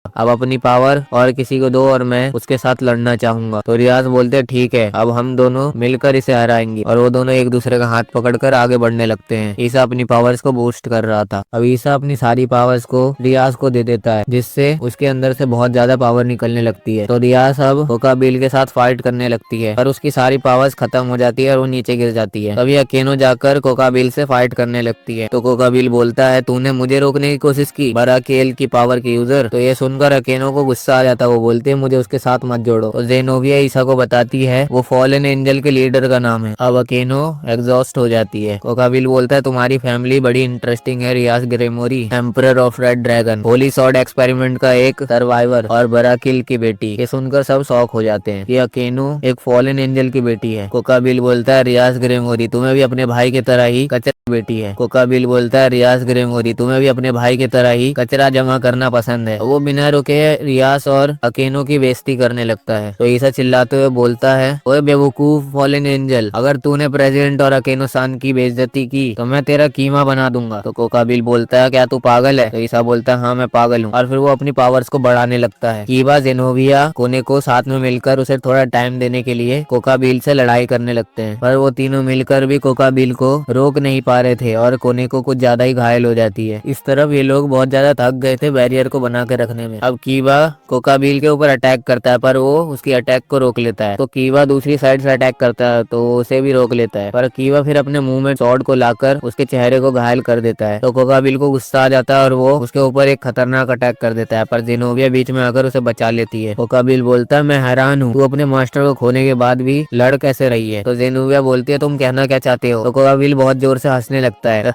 अब अपनी पावर और किसी को दो और मैं उसके साथ लड़ना चाहूंगा। तो रियाज बोलते ठीक है, अब हम दोनों मिलकर इसे हराएंगे। और वो दोनों एक दूसरे का हाथ पकड़कर आगे बढ़ने लगते हैं। ईसा अपनी पावर्स को बूस्ट कर रहा था। अब ईसा अपनी सारी पावर्स को रियाज को दे देता है, जिससे उसके अंदर से बहुत ज्यादा पावर निकलने लगती है। तो रियाज अब कोकाबिल के साथ फाइट करने लगती है, पर उसकी सारी पावर्स खत्म हो जाती है और वो नीचे गिर जाती है। तभी अकेनो जाकर कोकाबिल से फाइट करने लगती है। तो कोकाबिल बोलता है तूने मुझे रोकने की कोशिश की, बराकेल की पावर की यूजर। तो ये सुनकर अकेनो को गुस्सा आ जाता है। वो बोलते हैं मुझे उसके साथ मत जोड़ो। तो जेनोविया ईसा को बताती है वो फॉलन एंजल के लीडर का नाम है। अब अकेनो एग्जॉस्ट हो जाती है। कोकाबिल बोलता है तुम्हारी फैमिली बड़ी इंटरेस्टिंग है, Rias Gremory emperor of red dragon, holy sword experiment का एक सर्वाइवर और बराकिल की बेटी। ये सुनकर सब शौक हो जाते हैं कि अकेनो एक फॉलन एंजल की बेटी है। कोकाबिल बोलता है रियाज ग्रेमोरी तुम्हें भी अपने भाई की तरह ही कचरा बेटी है। कोकाबिल बोलता है रियाज ग्रेमोरी तुम्हें भी अपने भाई की तरह ही कचरा जमा करना पसंद है। वो बिना रुके रियाज और अकेनो की बेइज्जती करने लगता है। तो ईसा चिल्लाते हुए बोलता है ओए बेवकूफ फॉलन एंजल, अगर तूने प्रेसिडेंट और अकेनो सान की बेइज्जती की तो मैं तेरा कीमा बना दूंगा। तो कोकाबिल बोलता है क्या तू पागल है? तो ईसा बोलता है हाँ मैं पागल हूँ। और फिर वो अपनी पावर्स को बढ़ाने लगता है। कीबा जेनोविया कोने को साथ में मिलकर उसे थोड़ा टाइम देने के लिए कोकाबिल से लड़ाई करने लगते हैं, पर वो तीनों मिलकर भी कोकाबिल को रोक नहीं पा रहे थे और कोने को कुछ ज्यादा ही घायल हो जाती है। इस तरफ ये लोग बहुत ज्यादा थक गए थे बैरियर को बना के रखने में। अब कीबा कोकाबिल के ऊपर अटैक करता है, पर वो उसकी अटैक को रोक लेता है। तो कीबा दूसरी साइड से अटैक करता है तो उसे भी रोक लेता है, पर कीबा फिर अपने मुंह में सॉर्ड को लाकर उसके चेहरे को घायल कर देता है। तो कोकाबिल को गुस्सा आ जाता है और वो उसके ऊपर एक खतरनाक अटैक कर देता है, पर जेनोविया बीच में आकर उसे बचा लेती है। कोकाबिल बोलता है मैं हैरान हूँ तू अपने मास्टर को खोने के बाद भी लड़ कैसे रही है। तो जेनोविया बोलती है तुम कहना क्या चाहते हो। तो कोकाबिल बहुत जोर से हंसने लगता है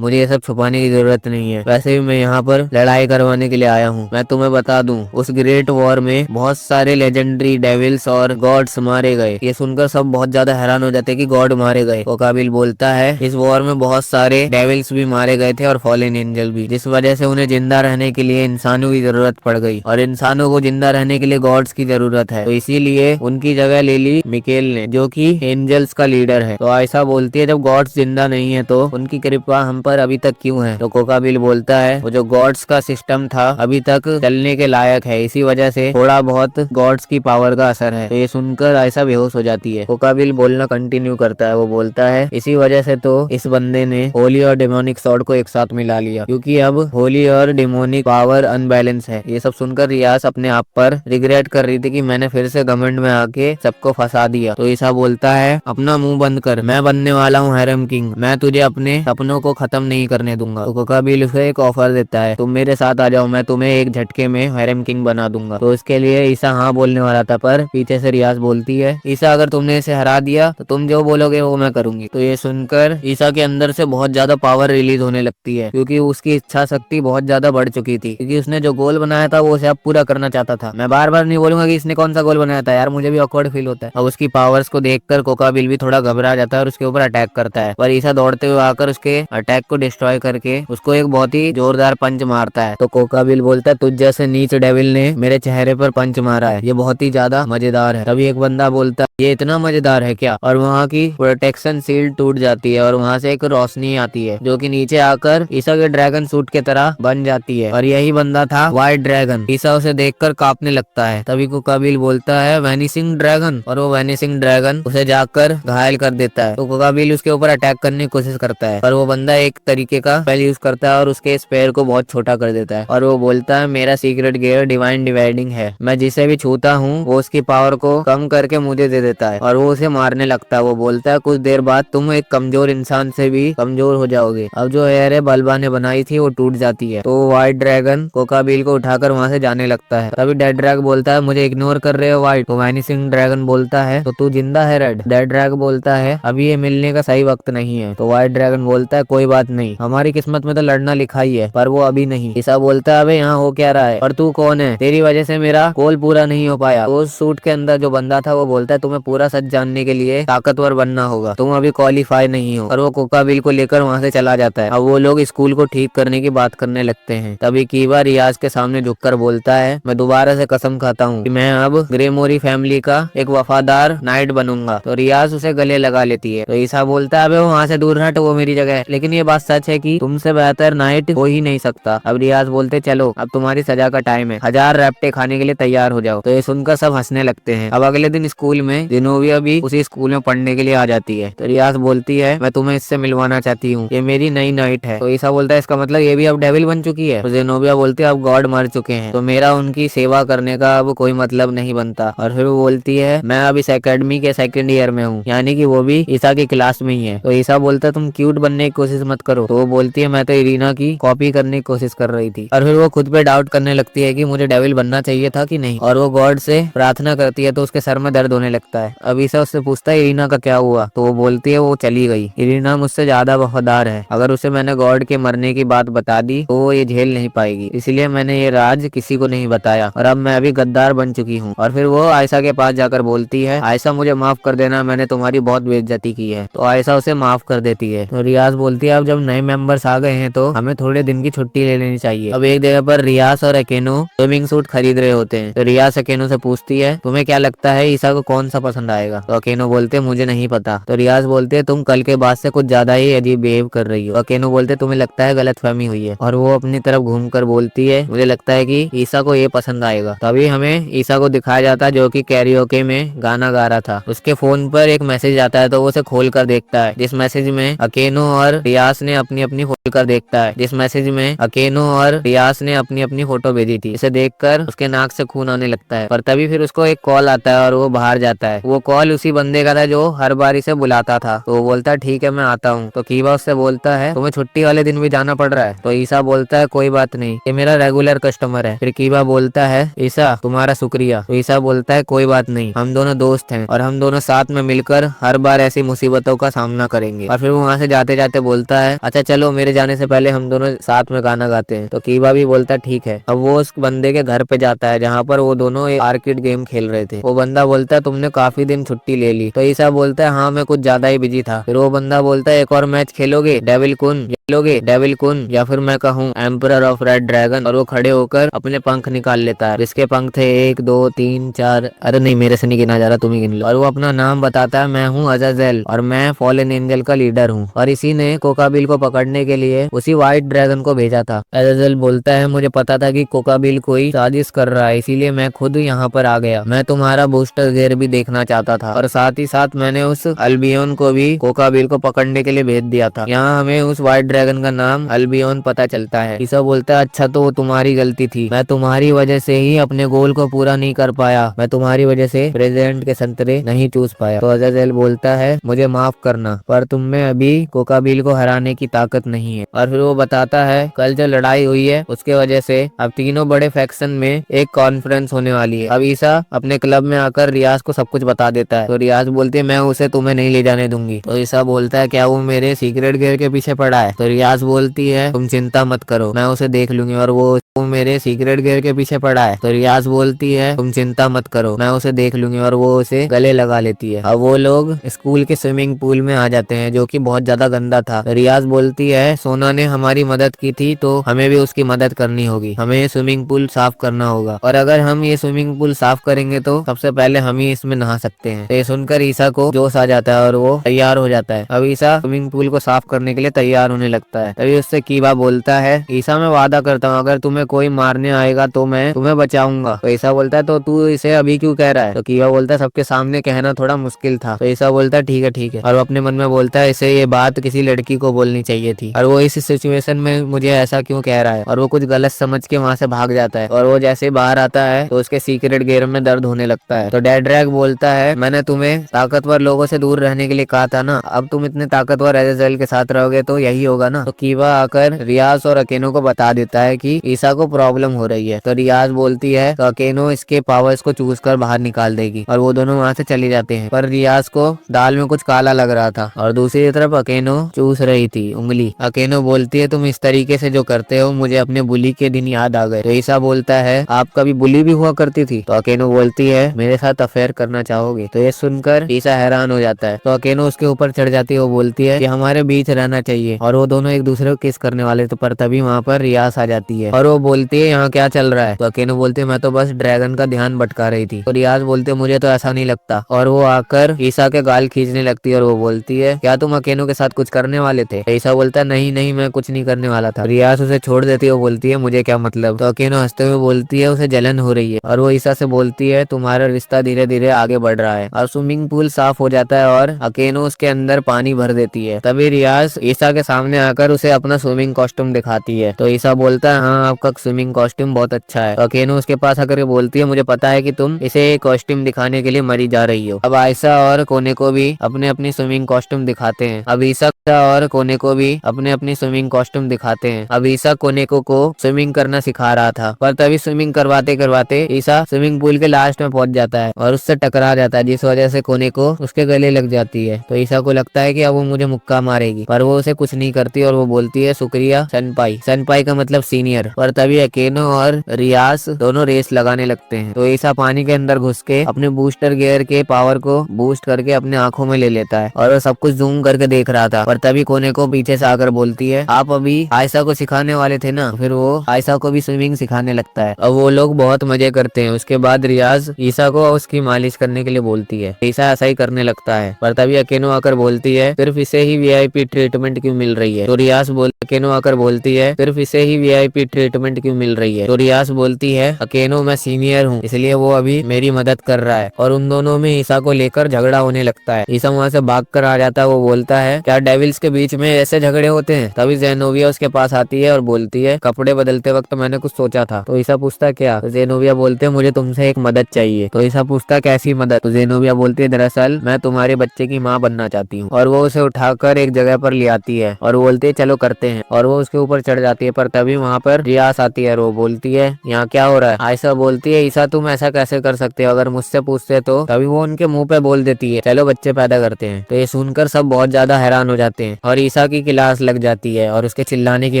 मुझे ये सब छुपाने की जरूरत नहीं है, वैसे भी मैं यहाँ पर लड़ाई करवाने के लिए आया हूँ। मैं तुम्हें बता दूं उस ग्रेट वॉर में बहुत सारे लेजेंडरी डेविल्स और गॉड्स मारे गए। ये सुनकर सब बहुत ज्यादा हैरान हो जाते हैं कि गॉड मारे गए। कोकाबिल बोलता है इस वॉर में बहुत सारे डेविल्स भी मारे गए थे और फॉलन एंजल भी, जिस वजह से उन्हें जिंदा रहने के लिए इंसानों की जरूरत पड़ गई और इंसानों को जिंदा रहने के लिए गॉड्स की जरूरत है। तो इसीलिए उनकी जगह ले ली मिकेल ने, जो कि एंजल्स का लीडर है। तो ऐसा बोलती है जब गॉड्स जिंदा नहीं है तो उनकी कृपा हम पर अभी तक क्यों है। तो कोकाबिल बोलता है वो जो गॉड्स का सिस्टम था अभी तक चलने के लायक है, इसी वजह से थोड़ा बहुत गॉड्स की पावर का असर है। तो ये सुनकर ऐसा बेहोश हो जाती है। कोकाबिल बोलना कंटिन्यू करता है। वो बोलता है इसी वजह से तो इस बंदे ने होली और डेमोनिक सॉर्ड को एक साथ मिला लिया, क्योंकि अब होली और डेमोनिक पावर अनबैलेंस है। ये सब सुनकर रियाज अपने आप पर रिग्रेट कर रही थी कि मैंने फिर से घमंड में आके सबको फंसा दिया। तो ईसा बोलता है अपना मुंह बंद कर, मैं बनने वाला हूँ हैरम किंग, मैं तुझे अपने सपनों को खत्म नहीं करने दूंगा। तो कोकाबिल उसे एक ऑफर देता है तुम मेरे साथ आ जाओ, मैं तुम्हें एक झटके में हैरम किंग बना दूंगा। तो इसके लिए ईसा हाँ बोलने वाला था, पर पीछे से रियाज बोलती है ईसा अगर तुमने इसे हरा दिया तो तुम जो बोलोगे वो मैं करूंगी। तो ये सुनकर ईसा के अंदर से बहुत ज्यादा पावर रिलीज होने लगती है, क्योंकि उसकी इच्छा शक्ति बहुत ज्यादा बढ़ चुकी थी, क्योंकि उसने जो गोल बनाया था वो उसे अब पूरा करना चाहता था। मैं बार बार नहीं बोलूंगा कि इसने कौन सा गोल बनाया था यार, मुझे भी ऑकवर्ड फील होता है। अब उसकी पावर्स को देखकर कोकाबिल भी थोड़ा घबरा जाता है और उसके ऊपर अटैक करता है, पर ईसा दौड़ते हुए आकर उसके अटैक को डिस्ट्रॉय करके उसको एक बहुत ही जोरदार पंच मारता है। तो कोकाबिल बोलता है तुझ जैसे नीच डेविल ने मेरे चेहरे पर पंच मारा है, ये बहुत ही ज्यादा मजेदार है। तभी एक बंदा बोलता है ये इतना मजेदार है क्या, और वहाँ की प्रोटेक्शन शील्ड टूट जाती है और वहाँ से एक रोशनी आती है जो कि नीचे आकर ईसा के ड्रैगन सूट की तरह बन जाती है, और यही बंदा था व्हाइट ड्रैगन। ईसा उसे देखकर कांपने लगता है। तभी कोकाबिल बोलता है वैनिसिंग ड्रैगन, और वो वैनिसिंग ड्रैगन उसे जाकर घायल कर देता है। तो कोकाबिल उसके ऊपर अटैक करने की कोशिश करता है, पर वो बंदा एक तरीके का स्पेल यूज करता है और उसके स्पेयर को बहुत छोटा कर देता है, और वो बोलता है मेरा सीक्रेट गियर डिवाइन डिवाइडिंग है, मैं जिसे भी छूता हूँ वो उसकी पावर को कम करके मुझे दे देता है, और वो उसे मारने लगता है। वो बोलता है कुछ देर बाद तुम एक कमजोर इंसान से भी कमजोर हो जाओगे। अब जो एयर है बल्बा ने बनाई थी वो टूट जाती है। तो व्हाइट ड्रैगन कोकाबिल को उठाकर वहाँ से जाने लगता है। तभी डेड ड्रैग बोलता है मुझे इग्नोर कर रहे हो व्हाइट। तो वैनिसिंग ड्रैगन बोलता है तो तू जिंदा है रेड। डेड ड्रैग बोलता है अभी ये मिलने का सही वक्त नहीं है। तो व्हाइट ड्रैगन बोलता है कोई बात नहीं, हमारी किस्मत में तो लड़ना लिखा ही है, पर वो अभी नहीं। ईसा बोलता है अबे यहाँ हो क्या रहा है, और तू कौन है, तेरी वजह से मेरा गोल पूरा नहीं हो पाया। तो उस सूट के अंदर जो बंदा था वो बोलता है तुम्हें पूरा सच जानने के लिए ताकतवर बनना होगा, तुम अभी क्वालिफाई नहीं हो, और वो कोकाबिल को लेकर वहाँ से चला जाता है। अब वो लोग स्कूल को ठीक करने की बात करने लगते हैं। तभी कीबा रियाज के सामने झुककर बोलता है मैं दोबारा से कसम खाता हूँ कि मैं अब ग्रेमोरी फैमिली का एक वफादार नाइट बनूंगा। तो रियाज उसे गले लगा लेती है। तो ईसा बोलता है अबे वहाँ से दूर हट, वो मेरी जगह है। लेकिन ये बात सच है कि तुमसे बेहतर नाइट हो ही नहीं सकता। अब रियाज बोलता बोलते चलो अब तुम्हारी सजा का टाइम है, 1000 रैप्टे खाने के लिए तैयार हो जाओ। तो ये सुनकर सब हंसने लगते हैं। अब अगले दिन स्कूल में जिनोविया भी उसी स्कूल में पढ़ने के लिए आ जाती है। तो रियाज बोलती है मैं तुम्हें इससे मिलवाना चाहती हूँ, ये मेरी नई नाइट है। तो ईसा बोलता है इसका मतलब ये भी अब डेविल बन चुकी है। तो जिनोविया बोलती है अब गॉड मर चुके हैं तो मेरा उनकी सेवा करने का अब कोई मतलब नहीं बनता। और फिर वो बोलती है मैं अब इस एकेडमी के सेकंड ईयर में हूँ, यानी कि वो भी ईसा की क्लास में ही है। तो ईसा बोलता है तुम क्यूट बनने की कोशिश मत करो। तो वो बोलती है मैं तो इरीना की कॉपी करने की कोशिश कर रही थी। और फिर वो खुद पे डाउट करने लगती है कि मुझे डेविल बनना चाहिए था कि नहीं। और वो गॉड से प्रार्थना करती है तो उसके सर में दर्द होने लगता है। अब ईसा उससे पूछता है इरीना का क्या हुआ। तो वो बोलती है वो चली गई। इरीना मुझसे ज्यादा वफादार है, अगर उसे मैंने गॉड के मरने की बात बता दी तो वो ये झेल नहीं पाएगी, इसलिए मैंने ये राज किसी को नहीं बताया और अब मैं अभी गद्दार बन चुकी हूँ। और फिर वो आयशा के पास जाकर बोलती है आयशा मुझे माफ कर देना, मैंने तुम्हारी बहुत बेइज्जती की है। तो आयशा उसे माफ कर देती है। तो रियाज बोलती है अब जब नए मेंबर्स आ गए हैं तो हमें थोड़े दिन की छुट्टी ले लेनी चाहिए। अब एक जगह पर रियाज और अकेनो स्विमिंग सूट खरीद रहे होते हैं। तो रियाज अकेनो से पूछती है तुम्हें क्या लगता है ईसा को कौन सा पसंद आएगा। तो अकेनो बोलते मुझे नहीं पता। तो रियाज बोलते है तुम कल के बाद से कुछ ज्यादा ही अजीब बिहेव कर रही हो। अकेनो बोलते तुम्हें लगता है गलतफहमी हुई है। और वो अपनी तरफ घूमकर बोलती है मुझे लगता है कि ईसा को ये पसंद आएगा। तभी हमें ईसा को दिखाया जाता है जो कि कैरियोके में गाना गा रहा था। उसके फोन पर एक मैसेज आता है तो वो उसे खोल कर देखता है, जिस मैसेज में अकेनो और रियाज ने अपनी अपनी खोल कर देखता है, जिस मैसेज में अकेनो और रियाज ने अपनी अपनी फोटो भेजी थी। इसे देखकर उसके नाक से खून आने लगता है। पर तभी फिर उसको एक कॉल आता है और वो बाहर जाता है। वो कॉल उसी बंदे का था जो हर बार इसे बुलाता था। तो वो बोलता है ठीक है मैं आता हूँ। तो कीबा उससे बोलता है तुम्हें छुट्टी वाले दिन भी जाना पड़ रहा है। तो ईसा बोलता है कोई बात नहीं, ये मेरा रेगुलर कस्टमर है। फिर कीबा बोलता है ईसा तुम्हारा शुक्रिया। तो ईसा बोलता है कोई बात नहीं, हम दोनों दोस्त हैं और हम दोनों साथ में मिलकर हर बार ऐसी मुसीबतों का सामना करेंगे। और फिर वो वहाँ से जाते जाते बोलता है अच्छा चलो मेरे जाने से पहले हम दोनों साथ में गाना गाते हैं। तो कीबा भी बोलता है ठीक है। अब वो उस बंदे के घर पे जाता है जहाँ पर वो दोनों एक आर्केड गेम खेल रहे थे। वो बंदा बोलता है तुमने काफी दिन छुट्टी ले ली। तो ईसा बोलता है हाँ मैं कुछ ज्यादा ही बिजी था। फिर वो बंदा बोलता है एक और मैच खेलोगे डेविल कुन, डेविल कुन या फिर मैं कहूँ एम्परर ऑफ रेड ड्रैगन। और वो खड़े होकर अपने पंख निकाल लेता है, जिसके पंख थे 1 2 3 4, अरे नहीं मेरे से नहीं गिना जा रहा तुम ही गिन लो। और वो अपना नाम बताता है मैं हूँ अजाजेल और मैं फॉलन एंजल का लीडर हूँ और इसी ने कोकाबिल को पकड़ने के लिए उसी व्हाइट ड्रैगन को भेजा था। अजाजेल बोलता है मुझे पता था कि कोकाबिल कोई साजिश कर रहा है, इसीलिए मैं खुद यहाँ पर आ गया। मैं तुम्हारा बूस्टर गेयर भी देखना चाहता था और साथ ही साथ मैंने उस अल्बियन को भी कोकाबिल को पकड़ने के लिए भेज दिया था। यहाँ हमें उस व्हाइट ड्रैगन का नाम अल्बियन पता चलता है। ईसा बोलता है अच्छा तो वो तुम्हारी गलती थी, मैं तुम्हारी वजह से ही अपने गोल को पूरा नहीं कर पाया, मैं तुम्हारी वजह से प्रेसिडेंट के संतरे नहीं चूस पाया। तो अजाजेल बोलता है मुझे माफ करना पर तुम में अभी कोकाबिल को हराने की ताकत नहीं है। और फिर वो बताता है कल जो लड़ाई हुई है उसके वजह से अब तीनों बड़े फैक्शन में एक कॉन्फ्रेंस होने वाली है। अब ईसा अपने क्लब में आकर रियाज को सब कुछ बता देता है। तो रियाज बोलती है मैं उसे तुम्हें नहीं ले जाने दूंगी। तो ईसा बोलता है क्या वो मेरे सीक्रेट गेयर के पीछे पड़ा है। तो रियाज बोलती है तुम चिंता मत करो मैं उसे देख लूंगी। और वो मेरे सीक्रेट गेयर के पीछे पड़ा है। तो रियाज बोलती है तुम चिंता मत करो मैं उसे देख लूंगी और वो उसे गले लगा लेती है। अब वो लोग स्कूल के स्विमिंग पूल में आ जाते हैं जो कि बहुत ज्यादा गंदा था। रियाज बोलती है सोना ने हमारी मदद की थी तो हमें भी उसकी मदद करनी होगी, हमें ये स्विमिंग पूल साफ करना होगा और अगर हम ये स्विमिंग पूल साफ करेंगे तो सबसे पहले हम ही इसमें नहा सकते हैं। तो ये सुनकर ईसा को जोश आ जाता है और वो तैयार हो जाता है। अब ईसा स्विमिंग पूल को साफ करने के लिए तैयार होने लगता है। तभी उससे कीबा बोलता है ईसा मैं वादा करता हूँ अगर तुम्हें कोई मारने आएगा तो मैं तुम्हें बचाऊंगा। तो ईसा बोलता है तो तू इसे अभी क्यों कह रहा है। तो कीबा बोलता है सबके सामने कहना थोड़ा मुश्किल था। तो ईसा बोलता है ठीक है। और वो अपने मन में बोलता है इसे ये बात किसी लड़की को बोलनी चाहिए थी और वो इस सिचुएशन में मुझे ऐसा क्यों कह रहा है। और वो कुछ गलत समझ के वहाँ से भाग जाता है। और वो जैसे बाहर आता है तो उसके सीक्रेट गेयर में दर्द होने लगता है। तो डेड्रैग बोलता है मैंने तुम्हें ताकतवर लोगों से दूर रहने के लिए कहा था ना, अब तुम इतने ताकतवर अजाजेल के साथ रहोगे तो यही होगा ना। तो कीबा आकर रियाज और अकेनो को बता देता है कि ईसा को प्रॉब्लम हो रही है। तो रियाज बोलती है तो अकेनो इसके पावर्स को चूस कर बाहर निकाल देगी और वो दोनों वहाँ से चले जाते हैं। पर रियाज को दाल में कुछ काला लग रहा था और दूसरी तरफ अकेनो चूस रही थी उंगली। अकेनो बोलती है तुम इस तरीके से जो करते हो मुझे अपने बुली के दिन याद आ गए। तो ईसा बोलता है आप कभी बुली भी हुआ करती थी। तो अकेनो बोलती है मेरे साथ अफेयर करना चाहोगे। तो ये सुनकर ईसा हैरान हो जाता है। तो अकेनो उसके ऊपर चढ़ जाती है। वो बोलती है कि हमारे बीच रहना चाहिए और वो दोनों एक दूसरे को किस करने वाले। तो पर तभी वहाँ पर रियाज आ जाती है और वो बोलती है यहाँ क्या चल रहा है, तो अकेनो बोलती है मैं तो बस ड्रैगन का ध्यान भटका रही थी। तो रियाज बोलते मुझे तो ऐसा नहीं लगता, और वो आकर ईसा के गाल खींचने लगती है और वो बोलती है क्या तुम अकेनो के साथ कुछ करने वाले थे। ईसा बोलता है नहीं नहीं मैं कुछ नहीं करने वाला था। रियाज उसे छोड़ देती है, वो बोलती है मुझे क्या मतलब। तो अकेनो हंसते हुए बोलती है उसे जलन हो रही है, और वो ईसा से बोलती है तुम्हारा रिश्ता धीरे धीरे आगे बढ़ रहा है। और स्विमिंग पूल साफ हो जाता है और अकेनो उसके अंदर पानी भर देती है। तभी रियाज ईसा के सामने आकर उसे अपना स्विमिंग कॉस्ट्यूम दिखाती है। तो ईसा बोलता है हाँ आपका स्विमिंग कॉस्ट्यूम बहुत अच्छा है। तो अकेनो उसके पास आकर बोलती है मुझे पता है कि तुम इसे कॉस्ट्यूम दिखाने के लिए मरी जा रही हो। अब आयशा और कोने को भी अपने अपनी स्विमिंग कॉस्ट्यूम दिखाते हैं। अब ईसा और कोने को भी अपने अपनी स्विमिंग कॉस्ट्यूम दिखाते हैं। अब ईसा कोने को स्विमिंग करना सिखा रहा था, पर तभी स्विमिंग करवाते करवाते ईसा स्विमिंग पूल के लास्ट में पहुंच जाता है और उससे टकरा जाता है, जिस वजह से कोने को उसके गले लग जाती है। तो ईसा को लगता है कि अब वो मुझे मुक्का मारेगी, पर वो उसे कुछ नहीं करती और वो बोलती है शुक्रिया सनपाई। सनपाई का मतलब सीनियर। पर तभी अकेनो और रियाज दोनों रेस लगाने लगते हैं। तो ईसा पानी के अंदर घुस के अपने बूस्टर गियर के पावर को बूस्ट करके अपने आंखों में ले लेता है, और वो सब कुछ जूम करके देख रहा था। पर तभी कोने को पीछे से आकर बोलती है आप अभी आयशा को सिखाने वाले थे ना। फिर वो आयशा को भी स्विमिंग सिखाने लगता है और वो लोग बहुत मजे करते हैं। उसके बाद रियाज ईसा को उसकी मालिश करने के लिए बोलती है। ईसा ऐसा ही करने लगता है, पर तभी अकेनो आकर बोलती है सिर्फ इसे ही वीआईपी ट्रीटमेंट क्यों मिल रही है। तो रियाज अकेनो आकर बोलती है सिर्फ इसे ही वीआईपी ट्रीटमेंट क्यों मिल रही है। तो रियाज बोलती है अकेनो मैं सीनियर हूँ इसलिए वो अभी मेरी मदद कर रहा है। और उन दोनों में ईसा को लेकर झगड़ा होने लगता है। ईसा वहाँ से भाग कर आ जाता है। वो बोलता है क्या डेविल्स के बीच में ऐसे झगड़े होते हैं। तभी जेनोविया उसके पास आती है और बोलती है कपड़े बदलते वक्त मैंने कुछ सोचा था। तो ईसा पूछता है क्या। तो जेनोविया बोलते हैं मुझे तुमसे एक मदद चाहिए। तो ईसा पूछता है कैसी मदद। तो जेनोविया बोलती है दरअसल मैं तुम्हारे बच्चे की माँ बनना चाहती हूँ। और वो उसे उठाकर एक जगह पर ले आती है और बोलती है चलो करते हैं, और वो उसके ऊपर चढ़ जाती है। पर तभी वहाँ पर रियास आती है और वो बोलती है यहाँ क्या हो रहा है। आयशा बोलती है ईसा तुम ऐसा कैसे कर सकते हो, अगर मुझसे पूछते तो। तभी वो उनके मुंह पे बोल देती है चलो बच्चे पैदा करते हैं। तो ये सुनकर सब बहुत ज्यादा हैरान हो जाते हैं और ईसा की क्लास लग जाती है और उसके चिल्लाने की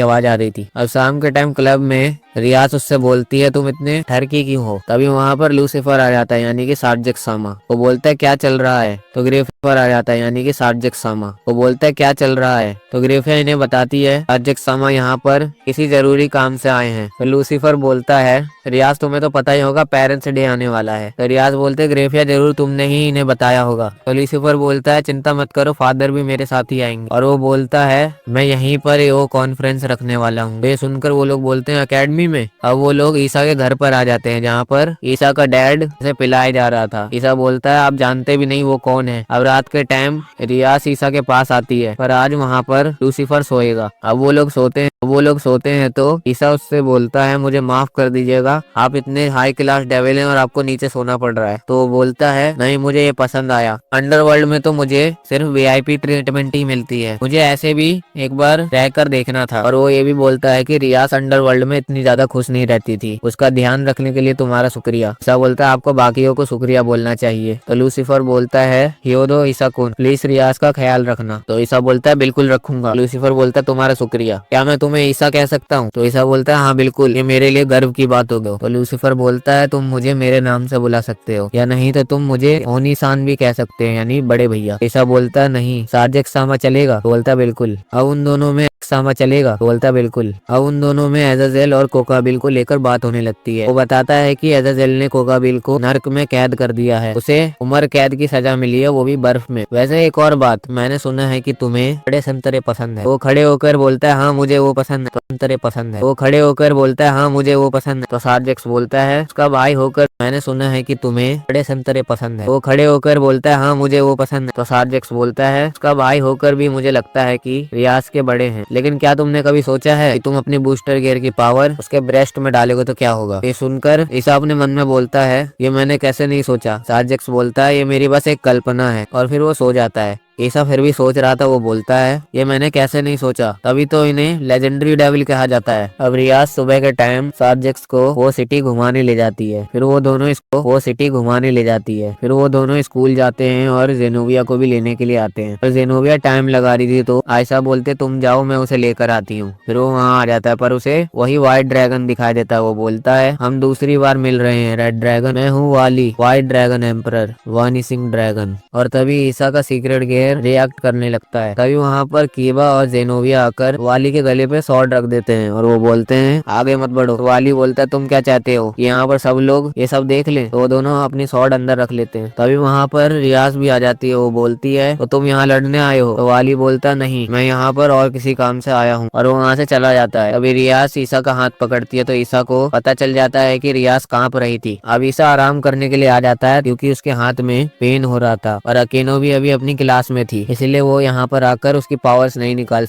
आवाज आ रही थी। अब शाम के टाइम क्लब में रियाज उससे बोलती है तुम इतने ठरकी क्यों हो। तभी वहाँ पर लूसीफर आ जाता है यानी कि सार्जेक सामा। वो बोलता है क्या चल रहा है। तो ग्रेफियर आ जाता है यानी कि सार्जेक सामा। वो बोलता है क्या चल रहा है। तो ग्रेफियर इन्हें बताती है सार्जेक सामा यहाँ पर किसी जरूरी काम से आए हैं। तो लूसीफर बोलता है रियाज तुम्हें तो पता ही होगा पेरेंट्स डे आने वाला है। तो रियाज बोलते ग्रेफियर जरूर तुमने ही इन्हें बताया होगा। तो लूसीफर बोलता है चिंता मत करो फादर भी मेरे साथ ही आएंगे। और वो बोलता है मैं यहीं पर वो कॉन्फ्रेंस रखने वाला हूँ। ये सुनकर वो लोग बोलते हैं अकेडमी में। अब वो लोग ईसा के घर पर आ जाते हैं जहाँ पर ईसा का डैड उसे पिलाया जा रहा था। ईसा बोलता है आप जानते भी नहीं वो कौन है। अब रात के टाइम रियाज ईसा के पास आती है, पर आज वहाँ पर लूसीफर सोएगा। अब वो लोग सोते हैं तो ईसा उससे बोलता है मुझे माफ कर दीजिएगा आप इतने हाई क्लास डेविल हैं और आपको नीचे सोना पड़ रहा है। तो वो बोलता है नहीं मुझे ये पसंद आया, अंडरवर्ल्ड में तो मुझे सिर्फ वीआईपी ट्रीटमेंट ही मिलती है, मुझे ऐसे भी एक बार रहकर देखना था। और वो ये भी बोलता है कि रियाज अंडरवर्ल्ड में इतनी ज्यादा खुश नहीं रहती थी, उसका ध्यान रखने के लिए तुम्हारा शुक्रिया। ईसा बोलता है आपको बाकियों को शुक्रिया बोलना चाहिए। तो लूसीफर बोलता है हियोदो ईसा कुन प्लीज रियाज का ख्याल रखना। तो ईसा बोलता है बिल्कुल रखूंगा। लूसीफर बोलता है तुम्हारा शुक्रिया, क्या मैं तुम्हें ईसा कह सकता हूँ। तो ईसा बोलता है हाँ बिल्कुल, ये मेरे लिए गर्व की बात होगी। तो लूसीफर बोलता है तुम मुझे मेरे नाम से बुला सकते हो या नहीं तो तुम मुझे ओनीसान भी कह सकते हैं यानी बड़े भैया। ईसा बोलता है नहीं सार्जेक सामा चलेगा। बोलता बिल्कुल। अब उन दोनों में सामा चलेगा। बोलता बिल्कुल। अब उन दोनों में एजाजेल और कोकाबिल को लेकर बात होने लगती है। वो बताता है कि एजाजेल ने कोकाबिल को नर्क में कैद कर दिया है, उसे उम्र कैद की सजा मिली है, वो भी बर्फ में। वैसे एक और बात, मैंने सुना है कि तुम्हें बड़े संतरे पसंद है। वो खड़े होकर बोलता है हाँ मुझे वो पसंद है, संतरे पसंद है। वो खड़े होकर बोलता है हाँ मुझे वो पसंद है। तो सार्जेक्स बोलता है उसका भाई होकर मैंने सुना है कि तुम्हें बड़े संतरे पसंद है। वो खड़े होकर बोलता है हाँ मुझे वो पसंद है। तो सार्जेक्स बोलता है उसका भाई होकर भी मुझे लगता है कि रियाज के बड़े हैं, लेकिन क्या तुमने कभी सोचा है कि तुम अपनी बूस्टर गियर की पावर उसके ब्रेस्ट में डालोगे तो क्या होगा। ये सुनकर ईसा अपने मन में बोलता है ये मैंने कैसे नहीं सोचा। सार्जेक्स बोलता है ये मेरी बस एक कल्पना है, और फिर वो सो जाता है। ईसा फिर भी सोच रहा था। वो बोलता है ये मैंने कैसे नहीं सोचा, तभी तो इन्हें लेजेंडरी डेविल कहा जाता है। अब रियाज सुबह के टाइम सार्जेक्स को वो सिटी घुमाने ले जाती है, फिर वो दोनों स्कूल जाते हैं और जेनोविया को भी लेने के लिए आते हैं। और जेनोविया टाइम लगा रही थी तो आयशा बोलते तुम जाओ मैं उसे लेकर आती हूँ। फिर वो वहाँ आ जाता है पर उसे वही व्हाइट ड्रैगन दिखाई देता है। वो बोलता है हम दूसरी बार मिल रहे हैं रेड ड्रैगन, मैं हूँ वाली व्हाइट ड्रैगन एम्परर वानिसिंग ड्रैगन। और तभी ईसा का सीक्रेट गेयर फिर रिएक्ट करने लगता है। तभी वहाँ पर कीबा और जेनोविया आकर वाली के गले पे स्वॉर्ड रख देते हैं और वो बोलते हैं आगे मत बढ़ो। तो वाली बोलता है तुम क्या चाहते हो कि यहाँ पर सब लोग ये सब देख लें? तो वो दोनों अपनी स्वॉर्ड अंदर रख लेते हैं। तभी वहाँ पर रियाज भी आ जाती है। वो बोलती है तो तुम यहाँ लड़ने आए हो? तो वाली बोलता नहीं, मैं यहाँ पर और किसी काम से आया हूँ, और वो वहाँ से चला जाता है। तभी रियाज ईसा का हाथ पकड़ती है तो ईसा को पता चल जाता है कि रियाज कांप रही थी। अब ईसा आराम करने के लिए आ जाता है क्योंकि उसके हाथ में पेन हो रहा था और अकेनो भी अभी अपनी क्लास में थी, इसलिए वो यहाँ पर आकर उसकी पावर्स नहीं निकाल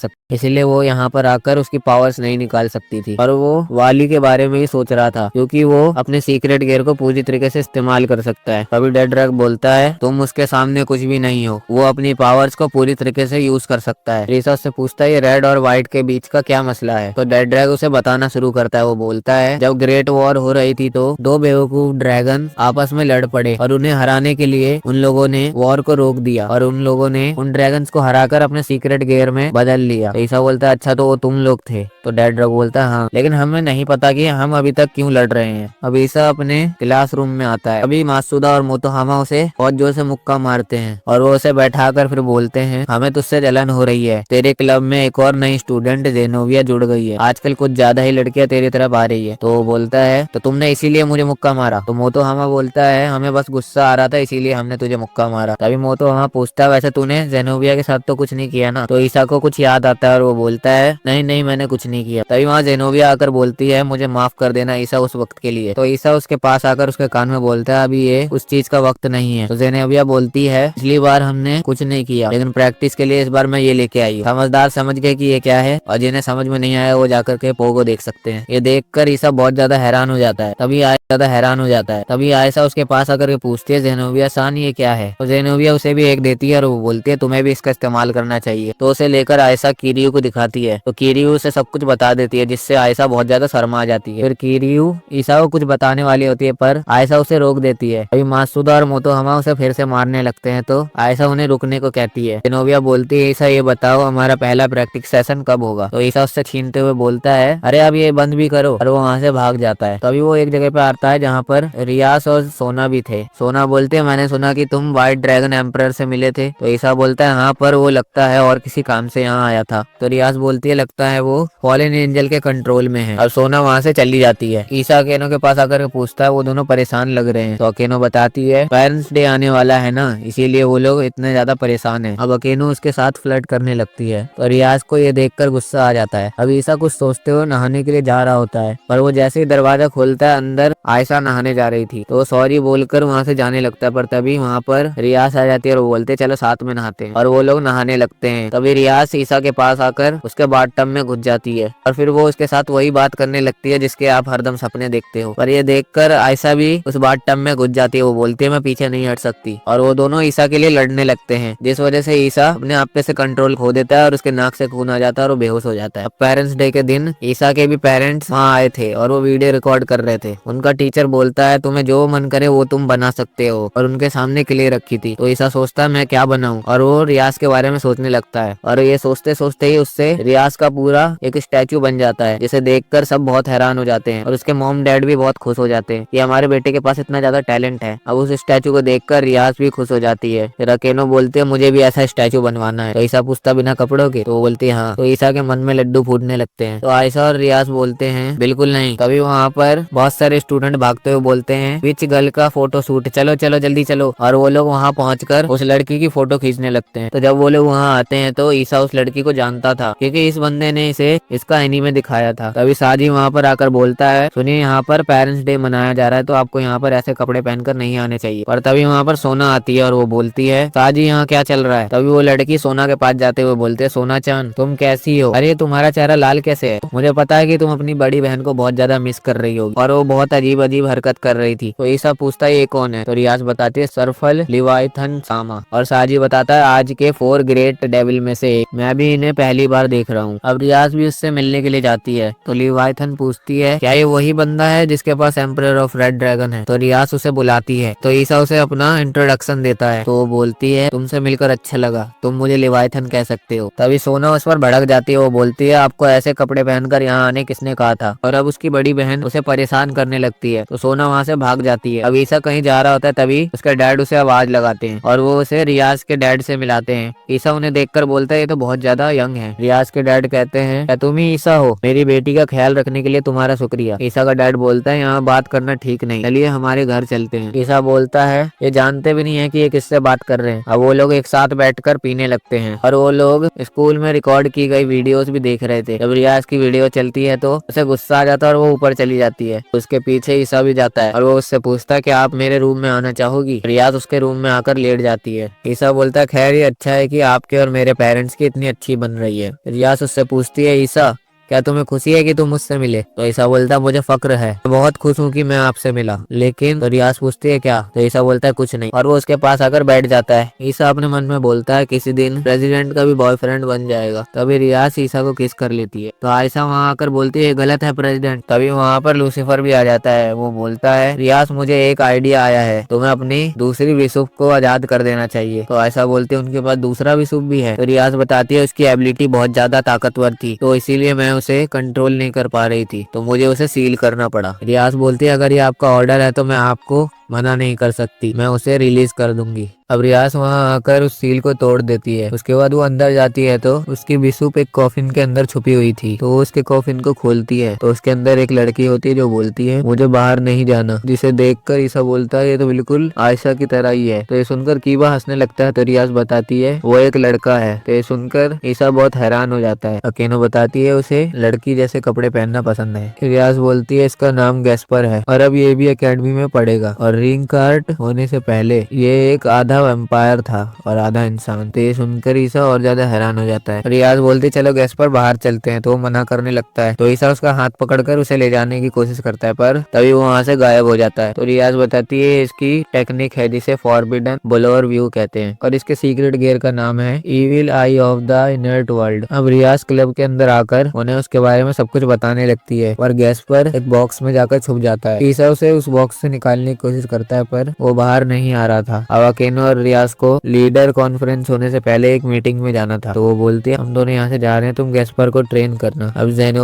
सकती थी। और वो वाली के बारे में ही सोच रहा था क्योंकि वो अपने सीक्रेट गियर को पूरी तरीके से इस्तेमाल कर सकता है। तभी डेड्रैक बोलता है तुम उसके सामने कुछ भी नहीं हो, वो अपनी पावर्स को पूरी तरीके से यूज कर सकता है। रीसा उससे पूछता है ये रेड और व्हाइट के बीच का क्या मसला है? तो डेड्रैक उसे बताना शुरू करता है। वो बोलता है जब ग्रेट वॉर हो रही थी तो दो बेवकूफ ड्रैगन आपस में लड़ पड़े और उन्हें हराने के लिए उन लोगों ने वॉर को रोक दिया और उन लोगों ने उन ड्रैगन्स को हराकर अपने सीक्रेट गियर में बदल लिया। ईसा बोलता है अच्छा तो वो तुम लोग थे? तो डेड्रैक बोलता है हाँ, लेकिन हमें नहीं पता कि हम अभी तक क्यों लड़ रहे हैं। अब ईसा अपने क्लासरूम में आता है। अभी मासूदा और मोतोहामा उसे बहुत जोर से मुक्का मारते हैं और वो उसे बैठाकर फिर बोलते हैं हमें तुझसे जलन हो रही है, तेरे क्लब में एक और नई स्टूडेंट जेनोविया जुड़ गई है, आजकल कुछ ज्यादा ही लड़कियां तेरी तरफ आ रही है। तो वो बोलता है तो तुमने इसीलिए मुझे मुक्का मारा? तो मोतोहामा बोलता है हमें बस गुस्सा आ रहा था इसीलिए हमने तुझे मुक्का मारा। तभी मोतोहामा पूछता है वैसे तूने जेनोविया के साथ तो कुछ नहीं किया ना? तो ईसा को कुछ याद आता है और वो बोलता है नहीं नहीं मैंने कुछ नहीं किया। तभी वहाँ जेनोविया आकर बोलती है मुझे माफ कर देना ईसा उस वक्त के लिए। तो ईसा उसके पास आकर उसके कान में बोलता है अभी ये उस चीज का वक्त नहीं है। तो जेनोविया बोलती है पिछली बार हमने कुछ नहीं किया लेकिन प्रैक्टिस के लिए इस बार मैं ये लेके आई हूँ। समझदार समझ गए कि ये क्या है और जिन्हें समझ में नहीं आया वो जाकर के पोगो देख सकते हैं। ये देखकर ईसा बहुत ज्यादा हैरान हो जाता है। तभी आयशा उसके पास आकर के पूछती है जेनोविया सान ये क्या है? तो जेनोविया उसे भी एक देती है और वो बोलती है तुम्हें भी इसका इस्तेमाल करना चाहिए। तो उसे लेकर आयशा किरियू को दिखाती है। तो किरियू उसे सब कुछ बता देती है जिससे आयशा बहुत ज्यादा शर्मा जाती है। फिर किरियू ईसा को कुछ बताने वाली होती है पर आयशा उसे रोक देती है। अभी मासूदा और मोतोहामा उसे फिर से मारने लगते हैं तो आयशा उन्हें रुकने को कहती है। जेनोविया बोलती है ईसा ये बताओ हमारा पहला प्रैक्टिस सेशन कब होगा? तो ईसा उससे छीनते हुए बोलता है अरे अब ये बंद भी करो, और वो वहाँ से भाग जाता है। तभी वो एक जगह पे आता है जहाँ पर रियास और सोना भी थे। सोना बोलते हैं मैंने सुना कि तुम व्हाइट ड्रैगन एम्परर से मिले थे। तो ईसा बोलता है हाँ पर वो लगता है और किसी काम से यहाँ आया था। तो रियास बोलती है लगता है वो फॉलन एंजल के कंट्रोल में है, और सोना वहाँ से चली जाती है। ईसा अकेनो के पास आकर के पूछता है वो दोनों परेशान लग रहे हैं। तो अकेनो बताती है पेरेंट्स डे आने वाला है ना इसीलिए वो लोग इतने ज्यादा परेशान है। अब अकेनो उसके साथ फ्लर्ट करने लगती है तो रियाज को ये देखकर गुस्सा आ जाता है। अब ईसा कुछ सोचते हुए नहाने के लिए जा रहा होता है पर वो जैसे ही दरवाजा खोलता है अंदर आयशा नहाने जा रही थी। तो वो सॉरी बोलकर वहाँ से जाने लगता है पर तभी वहाँ पर रियाज आ जाती है और वो बोलते चलो साथ में नहाते हैं, और वो लोग नहाने लगते हैं। तभी रियाज ईसा के पास आकर उसके बाथटब में घुस जाती है और फिर वो उसके साथ वही बात करने लगती है जिसके आप हरदम सपने देखते हो। पर ये देखकर आयशा भी उस बाथटब में घुस जाती है। वो बोलती है मैं पीछे नहीं हट सकती, और वो दोनों ईसा के लिए लड़ने लगते हैं जिस वजह से ईसा अपने आप पे से कंट्रोल खो देता है और उसके नाक से खून आ जाता है और वो बेहोश हो जाता है। पेरेंट्स डे के दिन ईसा के भी पेरेंट्स वहाँ आए थे और वो वीडियो रिकॉर्ड कर रहे थे। उनका टीचर बोलता है तुम्हें जो मन करे वो तुम बना सकते हो, और उनके सामने क्ले रखी थी। तो ईसा सोचता है मैं क्या बनाऊं, और वो रियाज के बारे में सोचने लगता है और ये सोचते सोचते ही उससे रियाज का पूरा एक स्टैचू बन जाता है जिसे देखकर सब बहुत हैरान हो जाते हैं और उसके मॉम डैड भी बहुत खुश हो जाते हैं कि हमारे बेटे के पास इतना ज्यादा टैलेंट है। अब उस स्टैचू को देखकर रियाज भी खुश हो जाती है। फिर अकेनो बोलते हैं मुझे भी ऐसा स्टैचू बनवाना है। तो ईसा पूछता बिना कपड़ों के? तो वो बोलती है हाँ। तो ईसा के मन में लड्डू फूटने लगते हैं। तो आयशा और रियाज बोलते हैं बिल्कुल नहीं। तभी वहाँ पर बहुत सारे स्टूडेंट भागते हुए बोलते हैं विच गर्ल का फोटो शूट, चलो चलो जल्दी चलो। और वो लोग वहाँ पहुंचकर उस लड़की की फोटो खींचने लगते हैं। तो जब वो लोग वहाँ आते हैं तो ईसा उस लड़की को जानता था क्योंकि इस बंदे ने इसे इसका एनीमे दिखाया था। तभी साजी वहाँ पर आकर बोलता है सुनिए यहाँ पर पेरेंट्स डे मनाया जा रहा है तो आपको यहाँ पर ऐसे कपड़े पहनकर नहीं आने चाहिए। पर तभी वहाँ पर सोना आती है और वो बोलती है साजी यहाँ क्या चल रहा है? तभी वो लड़की सोना के पास जाते हुए बोलते हैं सोना चांद तुम कैसी हो? अरे तुम्हारा चेहरा लाल कैसे है? मुझे पता है कि तुम अपनी बड़ी बहन को बहुत ज्यादा मिस कर रही होगी। और वो बहुत अजीब अजीब हरकत कर रही थी। तो ईसा पूछता है ये कौन है? तो रियाज बताती है सरफल लिवाइथन सामा। और साजी बताता है आज के 4 ग्रेट डेविल में से एक, मैं भी इन्हें पहली बार देख रहा हूँ। अब रियाज भी उससे मिलने के लिए जाती है। तो लिवाइथन पूछती है क्या ये वही बंदा है जिसके पास एम्परर ऑफ रेड ड्रैगन है? तो रियाज उसे बुलाती है। तो ईसा उसे अपना इंट्रोडक्शन देता है। तो वो बोलती है तुमसे मिलकर अच्छा लगा, तुम मुझे लिवाइथन कह सकते हो। तभी सोना उस पर भड़क जाती है। वो बोलती है आपको ऐसे कपड़े पहनकर यहाँ आने किसने कहा था? और अब उसकी बड़ी बहन उसे परेशान करने लगती लगती है तो सोना वहाँ से भाग जाती है। अब ईसा कहीं जा रहा होता है तभी उसके डैड उसे आवाज लगाते हैं और वो उसे रियाज के डैड से मिलाते हैं। ईसा उन्हें देखकर बोलता है ये तो बहुत ज्यादा यंग है। रियाज के डैड कहते हैं क्या तुम ही ईसा हो? मेरी बेटी का ख्याल रखने के लिए तुम्हारा शुक्रिया। ईसा का डैड बोलता है यहाँ बात करना ठीक नहीं, चलिए हमारे घर चलते हैं। ईसा बोलता है ये जानते भी नहीं है कि ये किससे बात कर रहे हैं। अब वो लोग एक साथ बैठकर पीने लगते हैं और वो लोग स्कूल में रिकॉर्ड की गई वीडियोस भी देख रहे थे। जब रियाज की वीडियो चलती है तो उसे गुस्सा आ जाता है और वो ऊपर चली जाती है। उसके पीछे ईसा भी जाता है और वो उससे पूछता है कि आप मेरे रूम में आना चाहोगी? रियाज उसके रूम में आकर लेट जाती है। ईसा बोलता है खैर ये अच्छा है कि आपके और मेरे पेरेंट्स की इतनी अच्छी बन रही है। रियाज उससे पूछती है ईसा क्या तुम्हें खुशी है कि तुम मुझसे मिले? तो ईसा बोलता है मुझे फक्र है, मैं बहुत खुश हूँ कि मैं आपसे मिला। लेकिन तो रियाज पूछती है क्या? तो ईसा बोलता है कुछ नहीं और वो उसके पास आकर बैठ जाता है। ईसा अपने मन में बोलता है किसी दिन प्रेसिडेंट का भी बॉयफ्रेंड बन जाएगा। तभी रियाज ईसा को किस कर लेती है तो आयशा वहाँ आकर बोलती है गलत है प्रेसिडेंट। तभी वहाँ पर लूसीफर भी आ जाता है। वो बोलता है रियाज मुझे एक आइडिया आया है, तुम्हें अपनी दूसरी विशुप को आजाद कर देना चाहिए। तो आयशा बोलती है उनके पास दूसरा विशुप भी है। तो रियाज बताती है उसकी एबिलिटी बहुत ज्यादा ताकतवर थी तो इसीलिए मैं उसे कंट्रोल नहीं कर पा रही थी तो मुझे उसे सील करना पड़ा। रियाज बोलती है अगर ये आपका ऑर्डर है तो मैं आपको मना नहीं कर सकती, मैं उसे रिलीज कर दूंगी। अब रियाज वहाँ आकर उस सील को तोड़ देती है। उसके बाद वो अंदर जाती है तो उसकी विशुप एक कॉफिन के अंदर छुपी हुई थी तो वो उसके कॉफिन को खोलती है तो उसके अंदर एक लड़की होती है जो बोलती है मुझे बाहर नहीं जाना, जिसे देखकर ईसा बोलता है ये तो बिल्कुल आयशा की तरह ही है। तो ये सुनकर कीबा हंसने लगता है तो रियाज बताती है वो एक लड़का है। तो ये सुनकर ईसा बहुत हैरान हो जाता है। अकेनो बताती है उसे लड़की जैसे कपड़े पहनना पसंद है। रियाज बोलती है इसका नाम गैस्पर है और अब ये भी एकेडमी में पढ़ेगा और रिंग कार्ड होने से पहले ये एक आधा वैम्पायर था और आधा इंसान। तो ये सुनकर ईसा और ज्यादा हैरान हो जाता है। रियाज बोलती चलो गैस्पर बाहर चलते हैं तो वो मना करने लगता है। तो ईसा उसका हाथ पकड़कर उसे ले जाने की कोशिश करता है पर तभी वो वहाँ से गायब हो जाता है। तो रियाज बताती है इसकी टेक्निक है जिसे फॉरबिडन ब्लोअर व्यू कहते हैं और इसके सीक्रेट गियर का नाम है evil I of the inert world. अब रियाज क्लब के अंदर आकर उन्हें उसके बारे में सब कुछ बताने लगती है पर गैस्पर एक बॉक्स में जाकर छुप जाता है। ईसा उसे उस बॉक्स से निकालने की कोशिश करता है पर वो बाहर नहीं आ रहा था। अब अकेनो और रियाज को लीडर कॉन्फ्रेंस होने से पहले एक मीटिंग में जाना था तो वो बोलती है हम दोनों यहाँ से जा रहे हैं, तुम गैस्पर को ट्रेन करना। अब जेनो